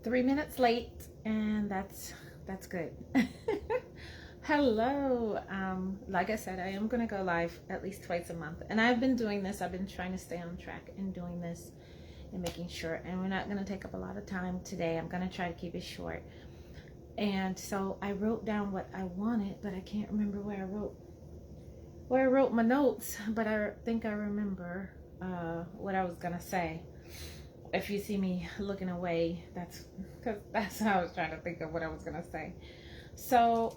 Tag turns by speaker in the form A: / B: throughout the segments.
A: 3 minutes late, and that's good. Hello. Like I said, I am gonna go live at least twice a month, and I've been doing this. I've been trying to stay on track and doing this and making sure. And we're not gonna take up a lot of time today. I'm gonna try to keep it short. And so I wrote down what I wanted, but I can't remember where I wrote my notes. But I think I remember what I was gonna say. If you see me looking away, that's because that's how I was trying to think of what I was gonna say. So,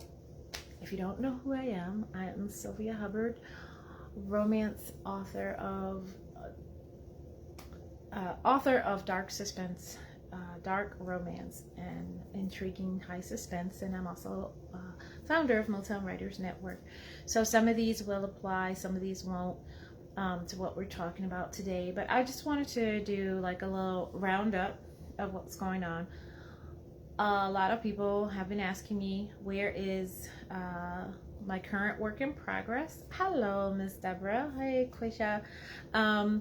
A: if you don't know who I am Sylvia Hubbard, romance author of dark suspense, dark romance, and intriguing high suspense, and I'm also founder of Motown Writers Network. So some of these will apply, some of these won't. To what we're talking about today, but I just wanted to do like a little roundup of what's going on. A lot of people have been asking me where is my current work in progress. Hello, Miss Deborah. Hey, Quisha. A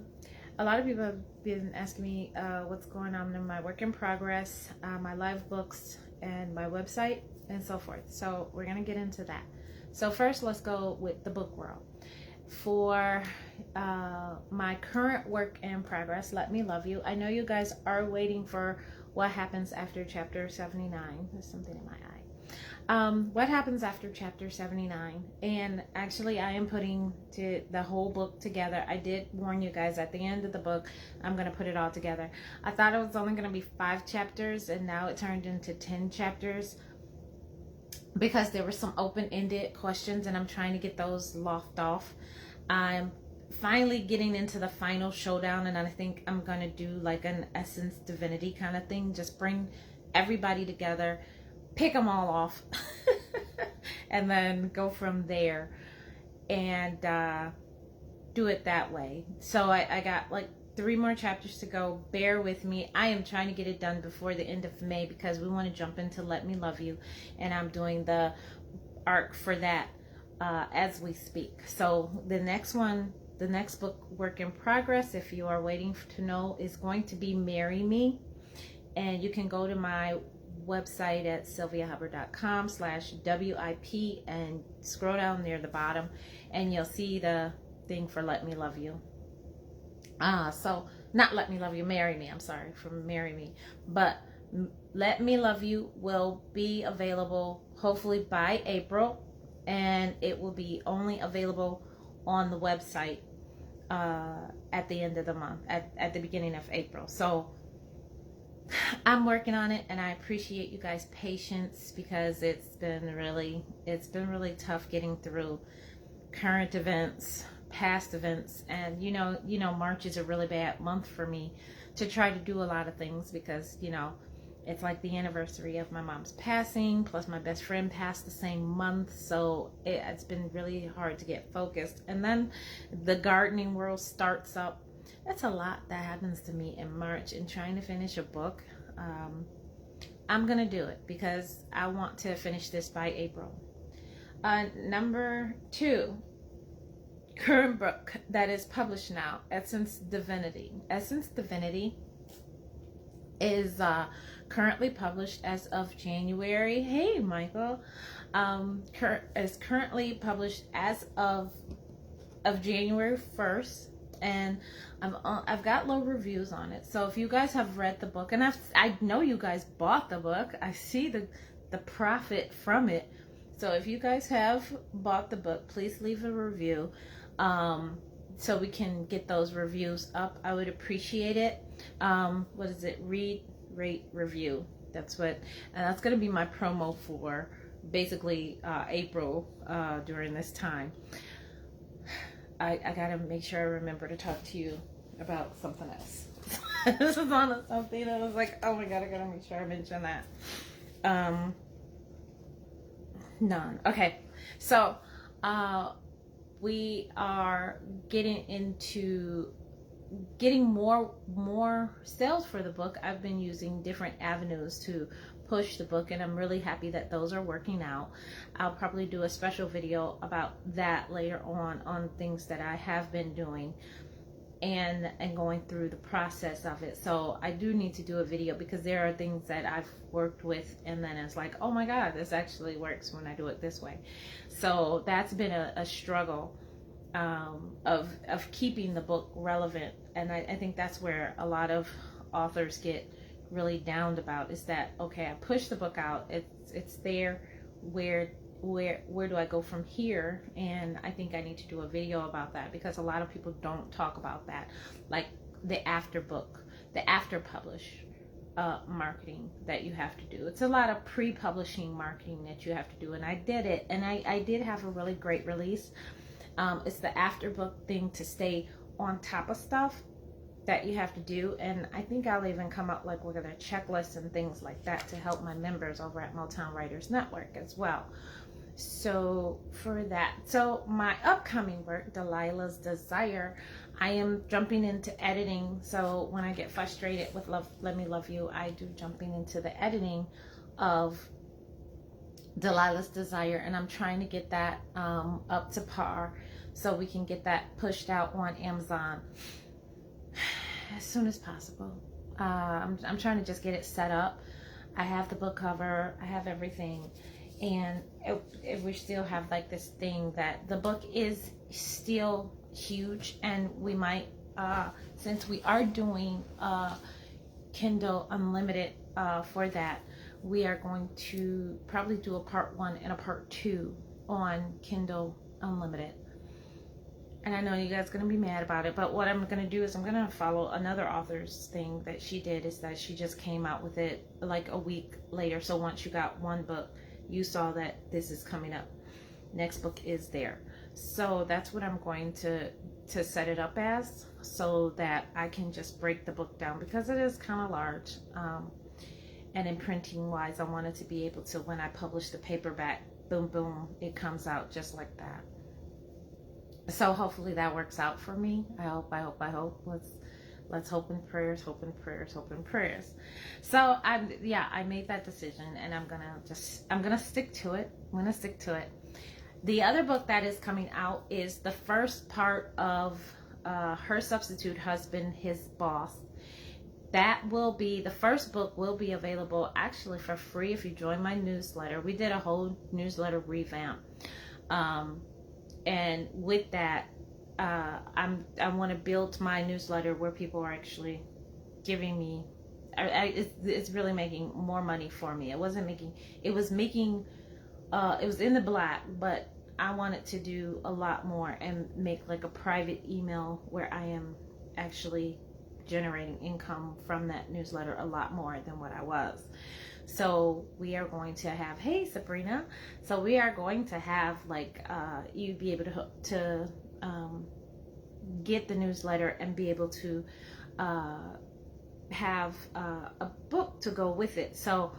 A: lot of people have been asking me what's going on in my work in progress, my live books, and my website, and so forth. So we're gonna get into that. So first, let's go with the book world. For my current work in progress, Let Me Love You. I know you guys are waiting for what happens after chapter 79. There's something in my eye. What happens after chapter 79? And actually, I am putting the whole book together. I did warn you guys at the end of the book, I'm going to put it all together. I thought it was only going to be 5 chapters, and now it turned into 10 chapters. Because there were some open-ended questions, and I'm trying to get those locked off. I'm finally getting into the final showdown, and I think I'm going to do like an Essence Divinity kind of thing. Just bring everybody together, pick them all off, and then go from there and do it that way. So I got like 3 more chapters to go. Bear with me. I am trying to get it done before the end of May because we want to jump into Let Me Love You, and I'm doing the arc for that as we speak. So the next book work in progress, if you are waiting to know, is going to be Marry Me, and you can go to my website at sylviahubbard.com/WIP and scroll down near the bottom, and you'll see the thing for Let Me Love You. So not Let Me Love You, Marry Me. I'm sorry for Marry Me, but Let Me Love You will be available hopefully by April, and it will be only available on the website at the end of the month, at the beginning of April. So I'm working on it, and I appreciate you guys' patience because it's been really tough getting through current events, past events, and you know March is a really bad month for me to try to do a lot of things because it's like the anniversary of my mom's passing, plus my best friend passed the same month, so it's been really hard to get focused. And then the gardening world starts up. That's a lot that happens to me in March, and trying to finish a book. I'm gonna do it because I want to finish this by April. Number 2, current book that is published now, Essence Divinity. Essence Divinity is currently published as of January. Hey, Michael. Is currently published as of January 1st, and I've got low reviews on it. So if you guys have read the book, and I know you guys bought the book, I see the profit from it. So if you guys have bought the book, please leave a review so we can get those reviews up. I would appreciate it. What is it? Read, rate, review. That's going to be my promo for basically April during this time. I gotta make sure I remember to talk to you about something else. This is on something that I was like, oh my god, I gotta make sure I mention that. None. Okay, so we are getting more sales for the book. I've been using different avenues to push the book, and I'm really happy that those are working out. I'll probably do a special video about that later on things that I have been doing. and going through the process of it. So I do need to do a video, because there are things that I've worked with and then it's like, oh my God, this actually works when I do it this way. So that's been a struggle of keeping the book relevant. And I think that's where a lot of authors get really downed about, is that, okay, I push the book out, it's there, where do I go from here? And I think I need to do a video about that, because a lot of people don't talk about that, like the after book, the after publish marketing that you have to do. It's a lot of pre-publishing marketing that you have to do, and I did it, and I did have a really great release. It's the after book thing, to stay on top of stuff that you have to do, and I think I'll even come up like with a checklist and things like that to help my members over at Motown Writers Network as well. So for that, so my upcoming work, Delilah's Desire, I am jumping into editing. So when I get frustrated with Let Me Love You, I do jumping into the editing of Delilah's Desire, and I'm trying to get that up to par so we can get that pushed out on Amazon as soon as possible. I'm trying to just get it set up. I have the book cover, I have everything, and we still have like this thing that the book is still huge, and we might, since we are doing Kindle Unlimited for that, we are going to probably do a part 1 and a part 2 on Kindle Unlimited. And I know you guys are going to be mad about it, but what I'm going to do is I'm going to follow another author's thing that she did, is that she just came out with it like a week later. So once you got one book, you saw that this is coming up. Next book is there. So that's what I'm going to set it up as, so that I can just break the book down, because it is kind of large. And in printing wise, I wanted to be able to, when I publish the paperback, boom, boom, it comes out just like that. So hopefully that works out for me. I hope. Let's hope and prayers, hope and prayers, hope and prayers. So I made that decision, and I'm gonna stick to it. I'm gonna stick to it. The other book that is coming out is the first part of Her Substitute Husband, His Boss. That will be, the first book will be available actually for free if you join my newsletter. We did a whole newsletter revamp. And with that, I want to build my newsletter where people are actually giving me, it's really making more money for me. It was in the black, but I wanted to do a lot more and make like a private email where I am actually generating income from that newsletter a lot more than what I was. So we are going to have, hey Sabrina, so we are going to have like you'd be able to get the newsletter and be able to have a book to go with it. So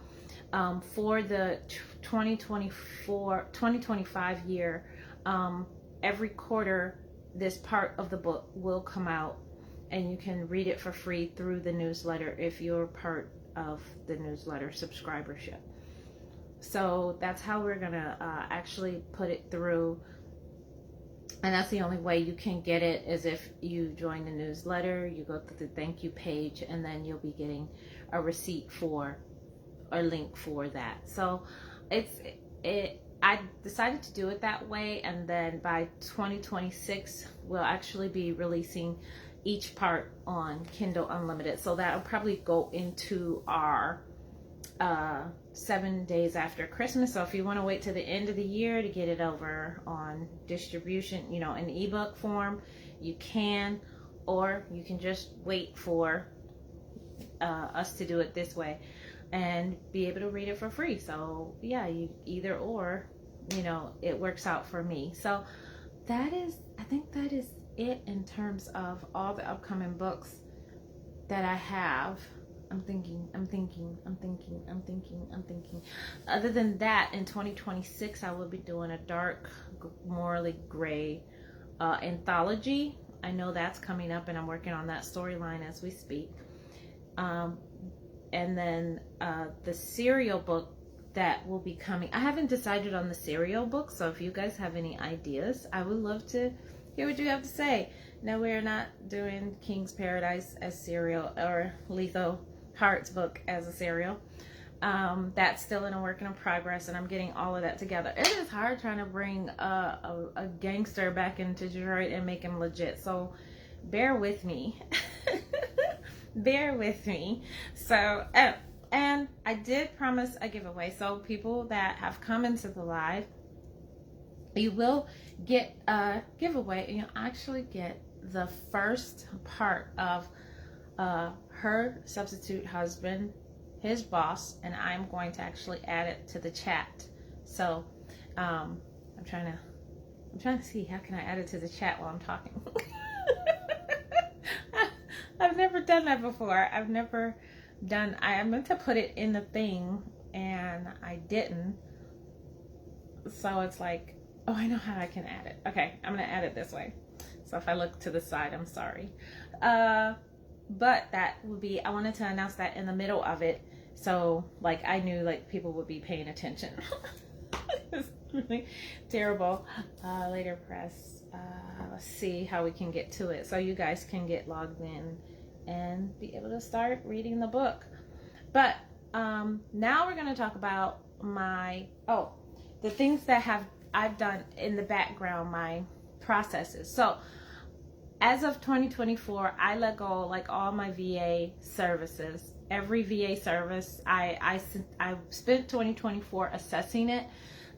A: for the 2025 year, every quarter this part of the book will come out, and you can read it for free through the newsletter if you're part of the newsletter subscribership. So that's how we're gonna actually put it through, and that's the only way you can get it, is if you join the newsletter, you go to the thank you page, and then you'll be getting a receipt for or link for that. So I decided to do it that way, and then by 2026 we'll actually be releasing each part on Kindle Unlimited. So that'll probably go into our 7 days after Christmas. So if you want to wait to the end of the year to get it over on distribution, in ebook form, you can, or you can just wait for us to do it this way and be able to read it for free. So yeah, you either or, it works out for me. So I think that is it in terms of all the upcoming books that I have. I'm thinking. Other than that, in 2026, I will be doing a dark, morally gray anthology. I know that's coming up, and I'm working on that storyline as we speak. And then the serial book that will be coming. I haven't decided on the serial book, so if you guys have any ideas, I would love to hear what you have to say. No, we're not doing King's Paradise as serial or Lethal Hearts book as a serial. That's still in a work in progress, and I'm getting all of that together. It is hard trying to bring a gangster back into Detroit and make him legit, so bear with me. Bear with me. So, and I did promise a giveaway, so people that have come into the live, you will get a giveaway, and you'll actually get the first part of her substitute husband, his boss, and I'm going to actually add it to the chat. So I'm trying to see how can I add it to the chat while I'm talking. I've never done that before. I meant to put it in the thing and I didn't. So it's like, oh, I know how I can add it. Okay, I'm gonna add it this way. So if I look to the side, I'm sorry. But that would be, I wanted to announce that in the middle of it. So like I knew like people would be paying attention. It's really terrible. Later press. Let's see how we can get to it so you guys can get logged in and be able to start reading the book. But now we're going to talk about the things that I've done in the background, my processes. So as of 2024, I let go like all my VA services. Every VA service, I spent 2024 assessing it,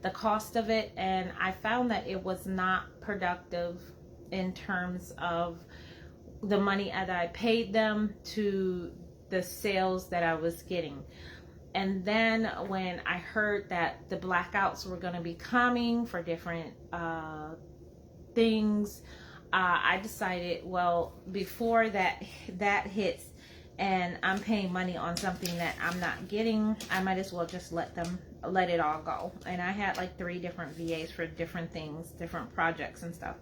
A: the cost of it, and I found that it was not productive in terms of the money that I paid them to the sales that I was getting. And then when I heard that the blackouts were going to be coming for different things, I decided, well, before that hits and I'm paying money on something that I'm not getting, I might as well just let it all go. And I had like 3 different VAs for different things, different projects and stuff.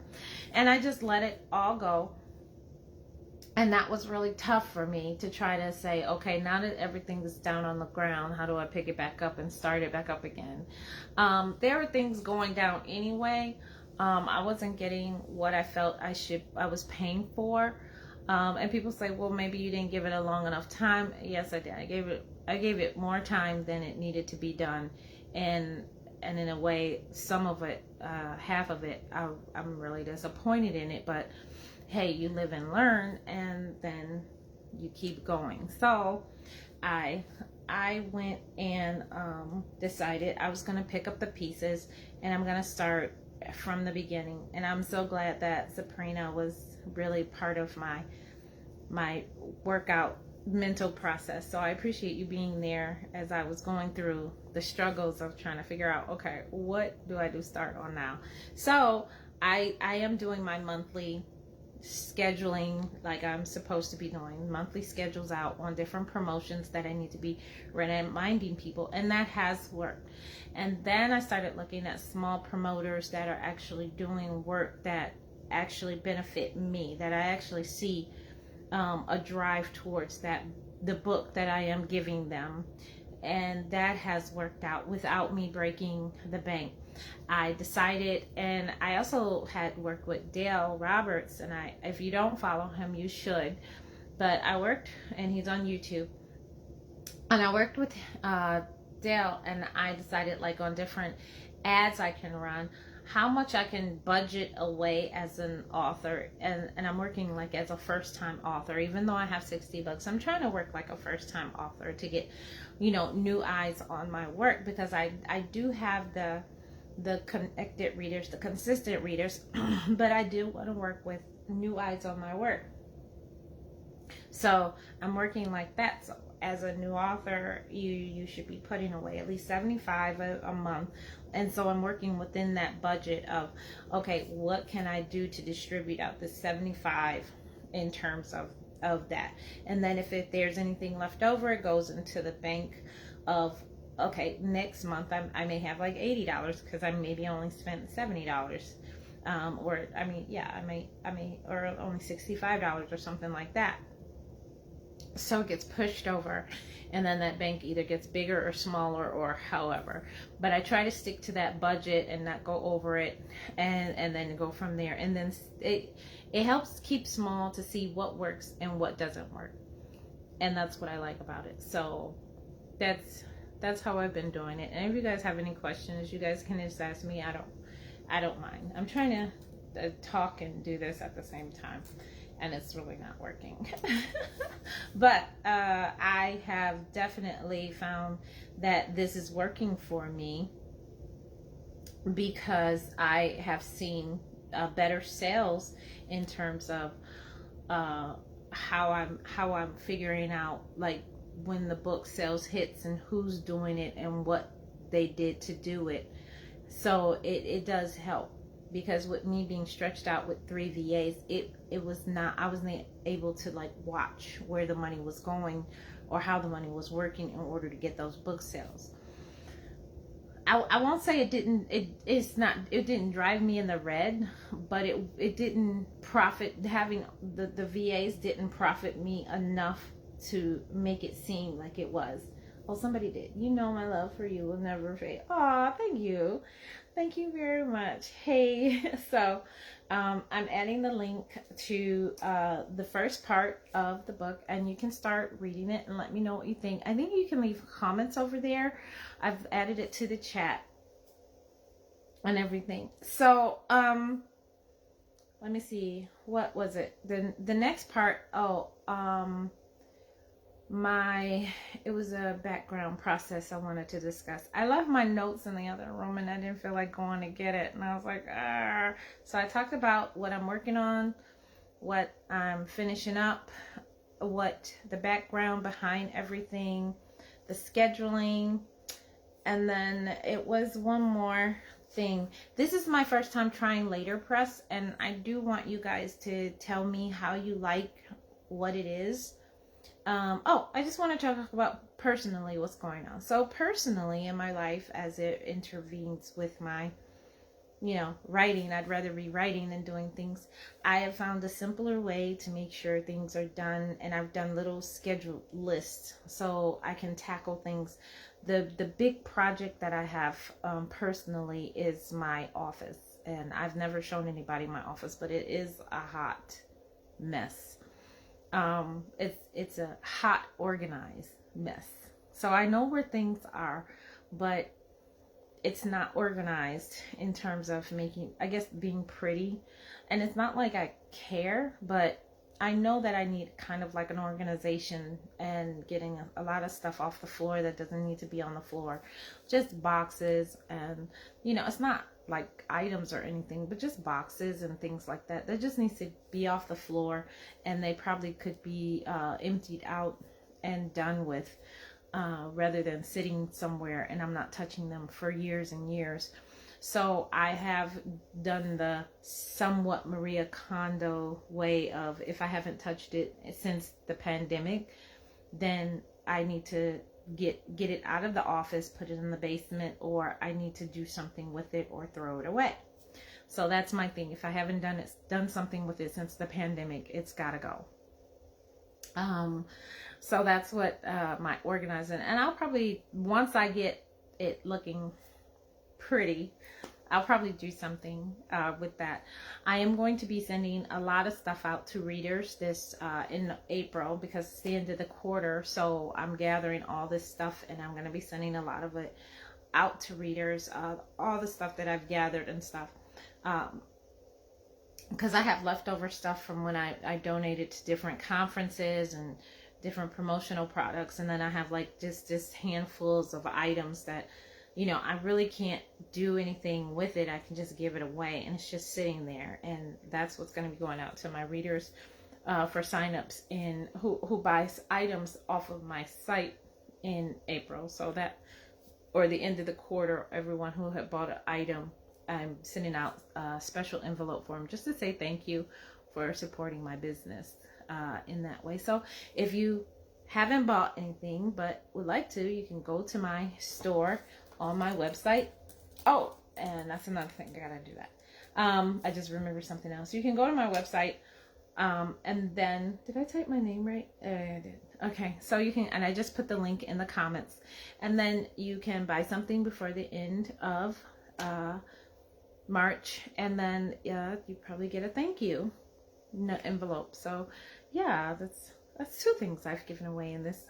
A: And I just let it all go. And that was really tough for me to try to say, okay, now that everything is down on the ground, how do I pick it back up and start it back up again? There were things going down anyway. I wasn't getting what I felt I was paying for. And people say, well, maybe you didn't give it a long enough time. Yes, I did. I gave it more time than it needed to be done. And in a way, some of it, half of it, I'm really disappointed in it. But hey, you live and learn, and then you keep going. So I went and decided I was going to pick up the pieces, and I'm going to start from the beginning. And I'm so glad that Sabrina was really part of my workout mental process. So I appreciate you being there as I was going through the struggles of trying to figure out, okay, what do I do start on now? So I am doing my monthly scheduling like I'm supposed to be doing, monthly schedules out on different promotions that I need to be reminding people, and that has worked. And then I started looking at small promoters that are actually doing work that actually benefit me, that I actually see a drive towards the book that I am giving them, and that has worked out without me breaking the bank. I decided, and I also had worked with Dale Roberts, and if you don't follow him, you should, but I worked, and he's on YouTube, and I worked with Dale, and I decided like on different ads I can run, how much I can budget away as an author, and I'm working like as a first-time author. Even though I have 60 books, I'm trying to work like a first-time author to get, new eyes on my work, because I do have the connected readers, the consistent readers, but I do want to work with new eyes on my work. So I'm working like that. So as a new author, you should be putting away at least $75 a month. And so I'm working within that budget of, okay, what can I do to distribute out the $75 in terms of that? And then if there's anything left over, it goes into the bank of, okay, next month I may have like $80 because I maybe only spent $70. Or I may or only $65 or something like that. So it gets pushed over, and then that bank either gets bigger or smaller or however. But I try to stick to that budget and not go over it, and then go from there. And then it helps keep small to see what works and what doesn't work. And that's what I like about it. So that's how I've been doing it. And if you guys have any questions, you guys can just ask me. I don't mind. I'm trying to talk and do this at the same time, and it's really not working. But I have definitely found that this is working for me, because I have seen better sales in terms of how I'm figuring out, like, when the book sales hits and who's doing it and what they did to do it. So it does help, because with me being stretched out with 3 VAs, it was not, I wasn't able to like watch where the money was going or how the money was working in order to get those book sales. I won't say it didn't drive me in the red, but it didn't profit, having the VAs didn't profit me enough to make it seem like it was. Well, somebody did. You know my love for you will never fade. Aw, thank you. Thank you very much. Hey, so I'm adding the link to the first part of the book, and you can start reading it and let me know what you think. I think you can leave comments over there. I've added it to the chat and everything. So let me see. What was it? The next part, it was a background process I wanted to discuss. I left my notes in the other room and I didn't feel like going to get it, and I was like, ah. So I talked about what I'm working on, what I'm finishing up, what the background behind everything, the scheduling, and then it was one more thing. This is my first time trying later press, and I do want you guys to tell me how you like what it is. I just want to talk about personally what's going on. So personally in my life, as it intervenes with my, writing, I'd rather be writing than doing things. I have found a simpler way to make sure things are done, and I've done little scheduled lists so I can tackle things. The big project that I have personally is my office, and I've never shown anybody my office, but it is a hot mess. It's a hot, organized mess. So I know where things are, but it's not organized in terms of being pretty. And it's not like I care, but I know that I need kind of like an organization and getting a lot of stuff off the floor that doesn't need to be on the floor. Just boxes and, it's not like items or anything, but just boxes and things like that. That just needs to be off the floor, and they probably could be emptied out and done with, rather than sitting somewhere and I'm not touching them for years and years. So I have done the somewhat Maria Kondo way of, if I haven't touched it since the pandemic, then I need to get it out of the office, put it in the basement, or I need to do something with it or throw it away. So that's my thing. If I haven't done something with it since the pandemic, it's gotta go. So that's what my organizing, and I'll probably, once I get it looking pretty, I'll probably do something with that. I am going to be sending a lot of stuff out to readers this in April, because it's the end of the quarter. So I'm gathering all this stuff, and I'm going to be sending a lot of it out to readers, all the stuff that I've gathered and stuff. Because I have leftover stuff from when I donated to different conferences and different promotional products. And then I have like just handfuls of items that, I really can't do anything with it. I can just give it away, and it's just sitting there. And that's what's going to be going out to my readers for signups in who buys items off of my site in April. So that, or the end of the quarter, everyone who had bought an item, I'm sending out a special envelope for them just to say thank you for supporting my business in that way. So if you haven't bought anything but would like to, you can go to my store on my website. Oh, and that's another thing, I gotta do that. I just remembered something else. You can go to my website, and then, did I type my name right? I did. Okay, so you can, and I just put the link in the comments, and then you can buy something before the end of March, and then you probably get a thank you envelope. So yeah, that's two things I've given away in this.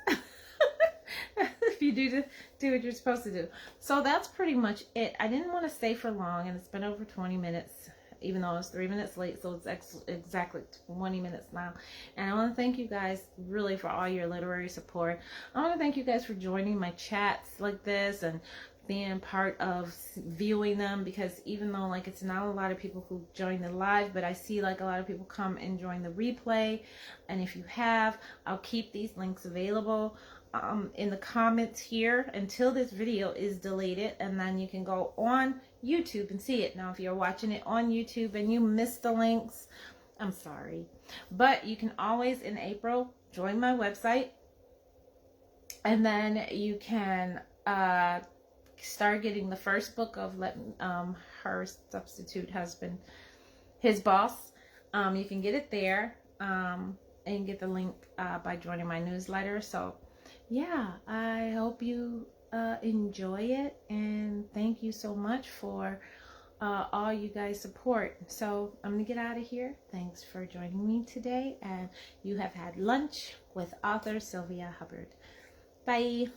A: If you do what you're supposed to do. So that's pretty much it. I didn't want to stay for long, and it's been over 20 minutes, even though it's 3 minutes late, so it's exactly 20 minutes now. And I want to thank you guys really for all your literary support. I want to thank you guys for joining my chats like this and being part of viewing them, because even though like it's not a lot of people who join the live, but I see like a lot of people come and join the replay. And if you have, I'll keep these links available in the comments here until this video is deleted, and then you can go on YouTube and see it. Now if you're watching it on YouTube and you missed the links, I'm sorry, but you can always in April join my website, and then you can start getting the first book of her substitute husband, his boss. You can get it there, and get the link by joining my newsletter. So yeah, I hope you enjoy it, and thank you so much for all you guys support. So I'm gonna get out of here. Thanks for joining me today, and you have had lunch with author Sylvia Hubbard. Bye.